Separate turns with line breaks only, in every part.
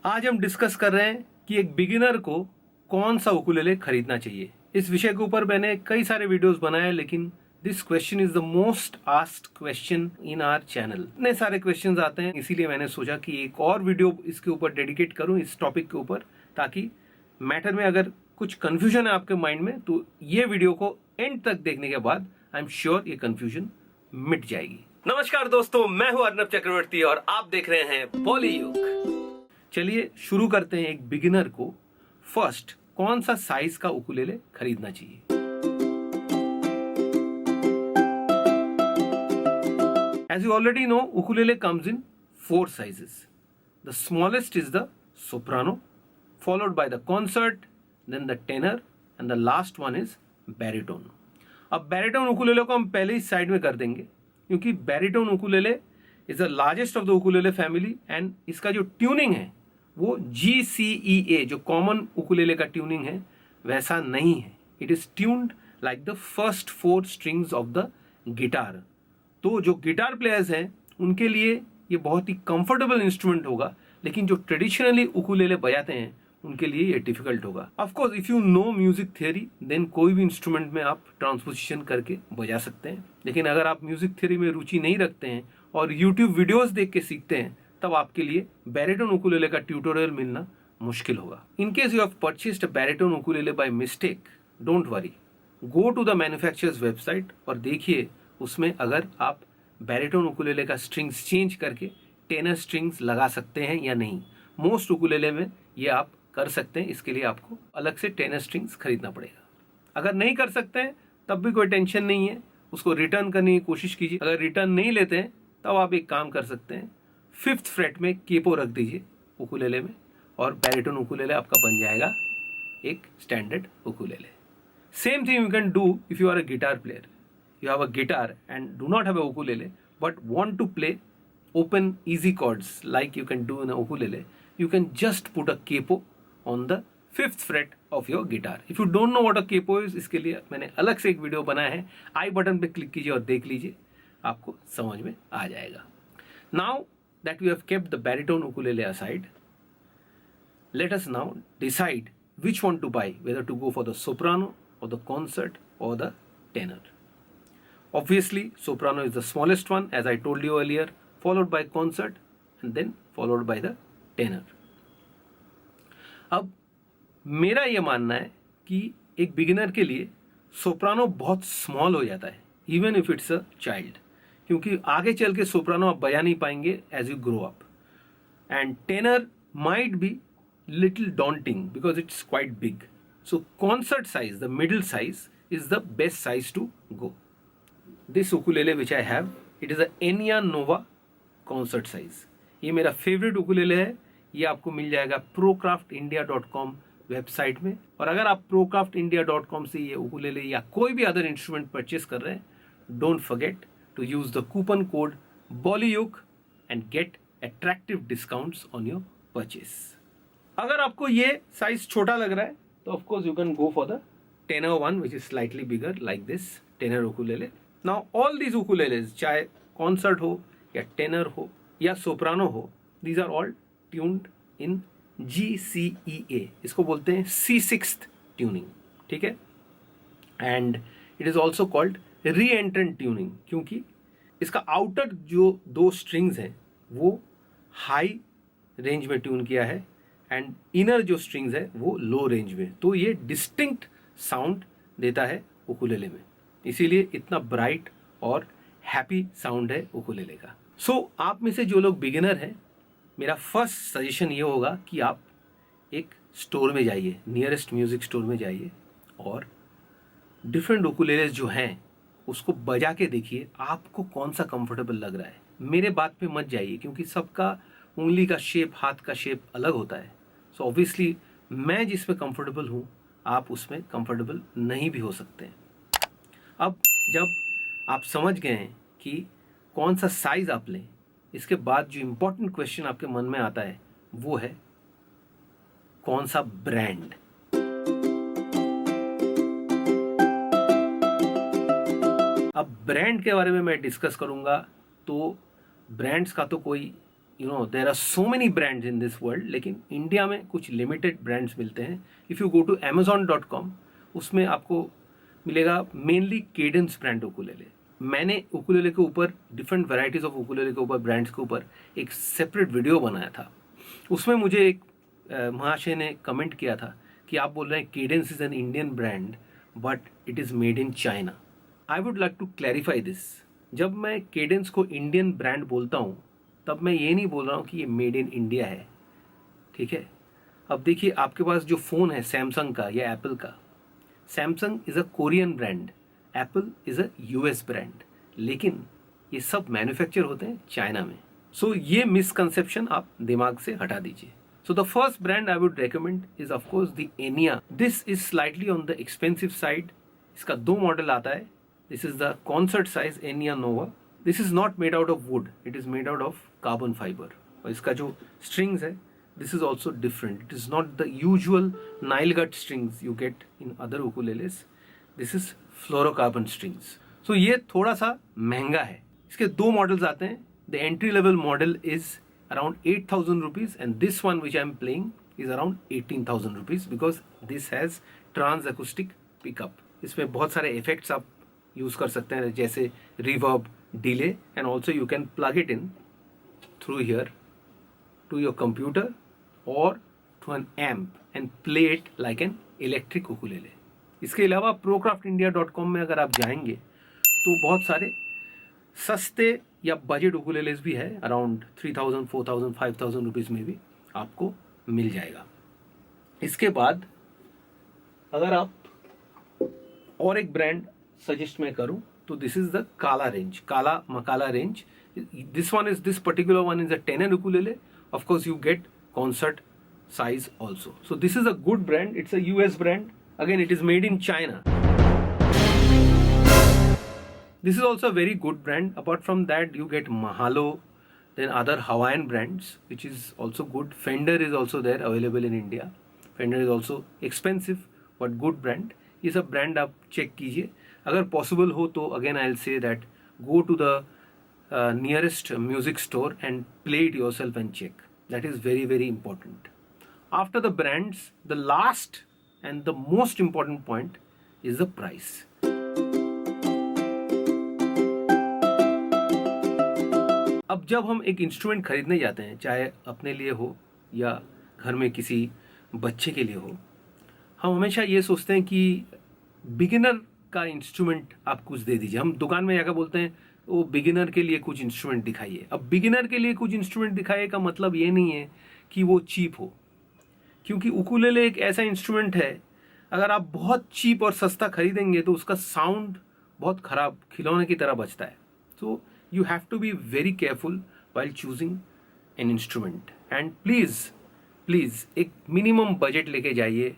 आज हम डिस्कस कर रहे हैं कि एक बिगिनर को कौन सा उकुलेले खरीदना चाहिए। इस विषय के ऊपर मैंने कई सारे वीडियोस बनाए, लेकिन this question is the most asked question in our channel. इतने सारे क्वेश्चंस आते हैं, इसीलिए मैंने सोचा कि एक और वीडियो इसके ऊपर डेडिकेट करूं इस टॉपिक के ऊपर, ताकि मैटर में अगर कुछ कंफ्यूजन है आपके माइंड में तो ये वीडियो को एंड तक देखने के बाद आई एम श्योर ये कंफ्यूजन मिट जाएगी। नमस्कार दोस्तों, मैं हूं अर्नब चक्रवर्ती और आप देख रहे हैं बॉलीवुड। चलिए शुरू करते हैं। एक बिगिनर को फर्स्ट कौन सा साइज का उकुलेले खरीदना चाहिए। As you already know, ukulele comes in 4 sizes. The smallest is the soprano, followed by the concert, then the tenor, and the last one is baritone. अब baritone ukulele को हम पहले ही side में कर देंगे, क्योंकि baritone ukulele is the largest of the ukulele family and इसका जो ट्यूनिंग है वो GCEA जो कॉमन उकुलेले का ट्यूनिंग है वैसा नहीं है। It is tuned like the first 4 strings of the guitar. तो जो गिटार प्लेयर्स हैं उनके लिए ये बहुत ही कंफर्टेबल इंस्ट्रूमेंट होगा, लेकिन जो ट्रेडिशनली उकुलेले बजाते हैं उनके लिए ये डिफिकल्ट होगा। Of course if you know music theory then कोई भी इंस्ट्रूमेंट में आप ट्रांसपोजिशन करके बजा सकते हैं, लेकिन अगर आप म्यूजिक थियोरी में रुचि नहीं रखते हैं और यूट्यूब वीडियोज देख के सीखते हैं तब आपके लिए बैरिटोन उकुलेले का ट्यूटोरियल मिलना मुश्किल होगा। In case you have purchased a baritone ukulele by mistake, don't worry, go to the manufacturer's website और देखिए उसमें अगर आप बैरिटोन उकुलेले का स्ट्रिंग्स चेंज करके टेनर स्ट्रिंग्स लगा सकते हैं या नहीं। मोस्ट उकुलेले में ये आप कर सकते हैं, इसके लिए आपको अलग से टेनर स्ट्रिंग्स खरीदना पड़ेगा। अगर नहीं कर सकते हैं तब भी कोई टेंशन नहीं है, उसको रिटर्न करने की कोशिश कीजिए। अगर रिटर्न नहीं लेते हैं तब आप एक काम कर सकते हैं, 5th फ्रेट में केपो रख दीजिए उकुलेले में और बैरिटोन उकुलेले आपका बन जाएगा एक standard ukulele. Same thing you can do if you are a guitar player. You have a guitar and do not have a ukulele but want to play open easy chords like you can do in a ukulele. You can just put a capo on the 5th fret of your guitar. If you don't know what a capo is, इसके लिए मैंने अलग से एक video बनाया है, आई button पे click कीजिए और देख लीजिए, आपको समझ में आ जाएगा। Now that we have kept the baritone ukulele aside, let us now decide which one to buy, whether to go for the soprano or the concert or the tenor. Obviously, soprano is the smallest one, as I told you earlier, followed by concert and then followed by the tenor. अब मेरा ये मानना है कि एक beginner के लिए Soprano बहुत स्मॉल हो जाता है, even if it's a child, क्योंकि आगे चल के सोप्रानो आप बजा नहीं पाएंगे as you grow up. And tenor might be little daunting because it's quite big. So concert size, the middle size is the best size to go. This ukulele which I have, it is a Enya Nova concert size. ये मेरा favourite ukulele है। ये आपको मिल जाएगा procraftindia.com website में। और अगर आप procraftindia.com से ये उकुलेले या कोई भी अदर इंस्ट्रूमेंट परचेस कर रहे हैं, don't forget to use the coupon code BOLLYUK and get attractive discounts on your purchase. अगर आपको ये साइज छोटा लग रहा है तो of course you can go for the tenor one which is slightly bigger like this tenor ukulele. Now all these ukuleles, चाहे concert हो या टेनर हो या सोप्रानो हो, these are all tuned in GCEA। इसको बोलते हैं C6th ट्यूनिंग, ठीक है। And it is also called री एंट्रेंट ट्यूनिंग, क्योंकि इसका आउटर जो 2 स्ट्रिंग्स हैं वो हाई रेंज में ट्यून किया है एंड इनर जो स्ट्रिंग्स है वो लो रेंज में। तो ये डिस्टिंक्ट साउंड देता है उकुलेले में, इसीलिए इतना ब्राइट और हैप्पी साउंड है उकुलेले का। सो आप में से जो लोग बिगिनर हैं, मेरा फर्स्ट सजेशन ये होगा कि आप एक स्टोर में जाइए, नियरेस्ट म्यूजिक स्टोर में जाइए और डिफरेंट उकुलेलेस जो हैं उसको बजा के देखिए आपको कौन सा कंफर्टेबल लग रहा है। मेरे बात पे मत जाइए, क्योंकि सबका उंगली का शेप, हाथ का शेप अलग होता है। सो ऑब्वियसली मैं जिसमें कंफर्टेबल हूँ आप उसमें कंफर्टेबल नहीं भी हो सकते हैं। अब जब आप समझ गए हैं कि कौन सा साइज आप लें, इसके बाद जो इंपॉर्टेंट क्वेश्चन आपके मन में आता है वो है कौन सा ब्रांड। अब ब्रांड के बारे में मैं डिस्कस करूंगा तो ब्रांड्स का तो कोई there are so many brands in this world, लेकिन इंडिया में कुछ लिमिटेड ब्रांड्स मिलते हैं. If you go to amazon.com, उसमें आपको मिलेगा मेनली केडेंस ब्रांड उकुलेले. मैंने उकुलेले के ऊपर, डिफरेंट वेराइटीज़ ऑफ उकुलेले के ऊपर, ब्रांड्स के ऊपर एक सेपरेट वीडियो बनाया था. उसमें मुझे एक महाशय ने कमेंट किया था कि आप बोल रहे हैं Cadence is an Indian brand but it is made in China. I would like to clarify this. जब मैं केडेंस को इंडियन ब्रांड बोलता हूँ तब मैं ये नहीं बोल रहा हूँ कि ये मेड इन इंडिया है. ठीक है. अब देखिए, आपके पास जो फ़ोन है सैमसंग का या एप्पल का, Samsung is a Korean brand, Apple is a US brand, लेकिन ये सब मैन्युफैक्चर होते हैं चाइना में. सो ये मिसकंसेप्शन आप दिमाग से हटा दीजिए. So the first brand I would recommend is of course the Enya. This is slightly on the expensive side. इसका दो मॉडल आता है. This is the concert size Enya Nova. This is not made out of wood. It is made out of carbon fiber. और इसका जो strings है, this is also different. It is not the usual Nile gut strings you get in other ukuleles. This is fluorocarbon strings. So ये थोड़ा सा महंगा है. इसके दो मॉडल्स आते हैं. The entry level model is around 8,000 rupees, and this one which I am playing is around 18,000 rupees because this has trans acoustic pickup. इसमें बहुत सारे effects आप यूज़ कर सकते हैं, जैसे reverb, delay, and also you can plug it in through here to your computer or to an amp and play it like an electric ukulele. इसके अलावा procraftindia.com में अगर आप जाएंगे तो बहुत सारे सस्ते या बजट उकुलेलेस भी है. अराउंड 3,000, 4,000, 5,000 रुपीज़ में भी आपको मिल जाएगा. इसके बाद अगर आप और एक ब्रांड सजेस्ट मैं करूं तो this is the Kala range, Kala Makala range. This particular one is a tenor ukulele. Of course you get concert size also. So this is a good brand. It's a US brand. Again it is made in China. This is also a very good brand. Apart from that, you get Mahalo, then other Hawaiian brands, which is also good. Fender is also there, available in India. Fender is also expensive, but good brand. ये सब brand आप check कीजिए. अगर possible हो तो again I'll say that go to the nearest music store and play it yourself and check. That is very, very important. After the brands, the last and the most important point is the price. अब जब हम एक instrument खरीदने जाते हैं, चाहे अपने लिए हो या घर में किसी बच्चे के लिए हो, हम हमेशा ये सोचते हैं कि बिगिनर का इंस्ट्रूमेंट आप कुछ दे दीजिए. हम दुकान में जाकर बोलते हैं वो बिगिनर के लिए कुछ इंस्ट्रूमेंट दिखाइए. अब बिगिनर के लिए कुछ इंस्ट्रूमेंट दिखाइए का मतलब ये नहीं है कि वो चीप हो, क्योंकि उकुलेले एक ऐसा इंस्ट्रूमेंट है, अगर आप बहुत चीप और सस्ता खरीदेंगे तो उसका साउंड बहुत ख़राब खिलौने की तरह बजता है. तो you have to be very careful while choosing an instrument. And please एक मिनिमम बजट लेके जाइए.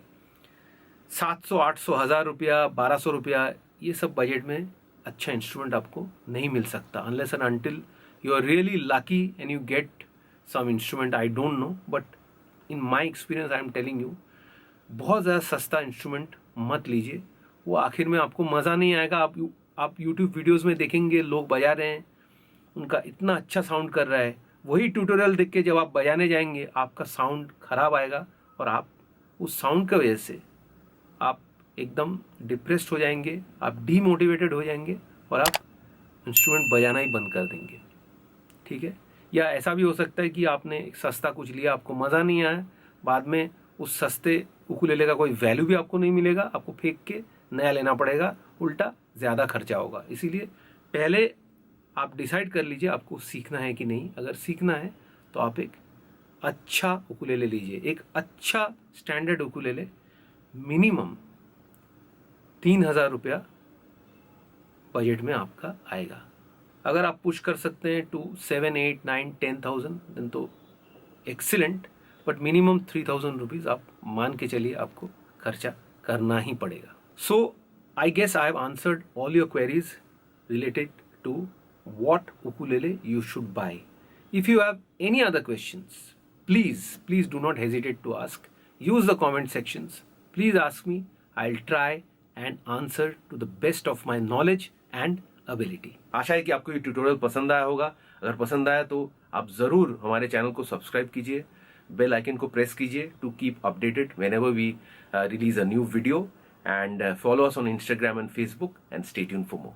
700, 800, 1000 रुपया, 1200 रुपया, ये सब बजट में अच्छा इंस्ट्रूमेंट आपको नहीं मिल सकता unless and until you are really lucky and you get some instrument. I don't know, but in my experience I am telling you, बहुत ज़्यादा सस्ता इंस्ट्रूमेंट मत लीजिए. वो आखिर में आपको मज़ा नहीं आएगा. आप YouTube वीडियोज़ में देखेंगे लोग बजा रहे हैं, उनका इतना अच्छा साउंड कर रहा है, वही ट्यूटोरियल देख के जब आप बजाने जाएंगे आपका साउंड ख़राब आएगा और आप उस साउंड की वजह से आप एकदम डिप्रेस्ड हो जाएंगे, आप डीमोटिवेटेड हो जाएंगे और आप इंस्ट्रूमेंट बजाना ही बंद कर देंगे. ठीक है. या ऐसा भी हो सकता है कि आपने एक सस्ता कुछ लिया, आपको मज़ा नहीं आया, बाद में उस सस्ते उकुलेले का कोई वैल्यू भी आपको नहीं मिलेगा, आपको फेंक के नया लेना पड़ेगा, उल्टा ज़्यादा खर्चा होगा. इसीलिए पहले आप डिसाइड कर लीजिए आपको सीखना है कि नहीं. अगर सीखना है तो आप एक अच्छा उकुलेले लीजिए. एक अच्छा स्टैंडर्ड उकुलेले मिनिमम 3,000 रुपया बजट में आपका आएगा. अगर आप पुश कर सकते हैं टू 7, 8, 9, 10,000 देन तो एक्सीलेंट, बट मिनिमम 3,000 रुपीज़ आप मान के चलिए आपको खर्चा करना ही पड़ेगा. So I guess I have answered all your queries related to what ukulele you should buy. If you have any other questions, please do not hesitate to ask. Use the comment sections. Please ask me. I'll try and answer to the best of my knowledge and ability. आशा है कि आपको ये tutorial पसंद आया होगा. अगर पसंद आया तो आप ज़रूर हमारे चैनल को सब्सक्राइब कीजिए, बेल आइकन को प्रेस कीजिए to keep updated whenever we release a new video, and follow us on Instagram and Facebook, and stay tuned for more.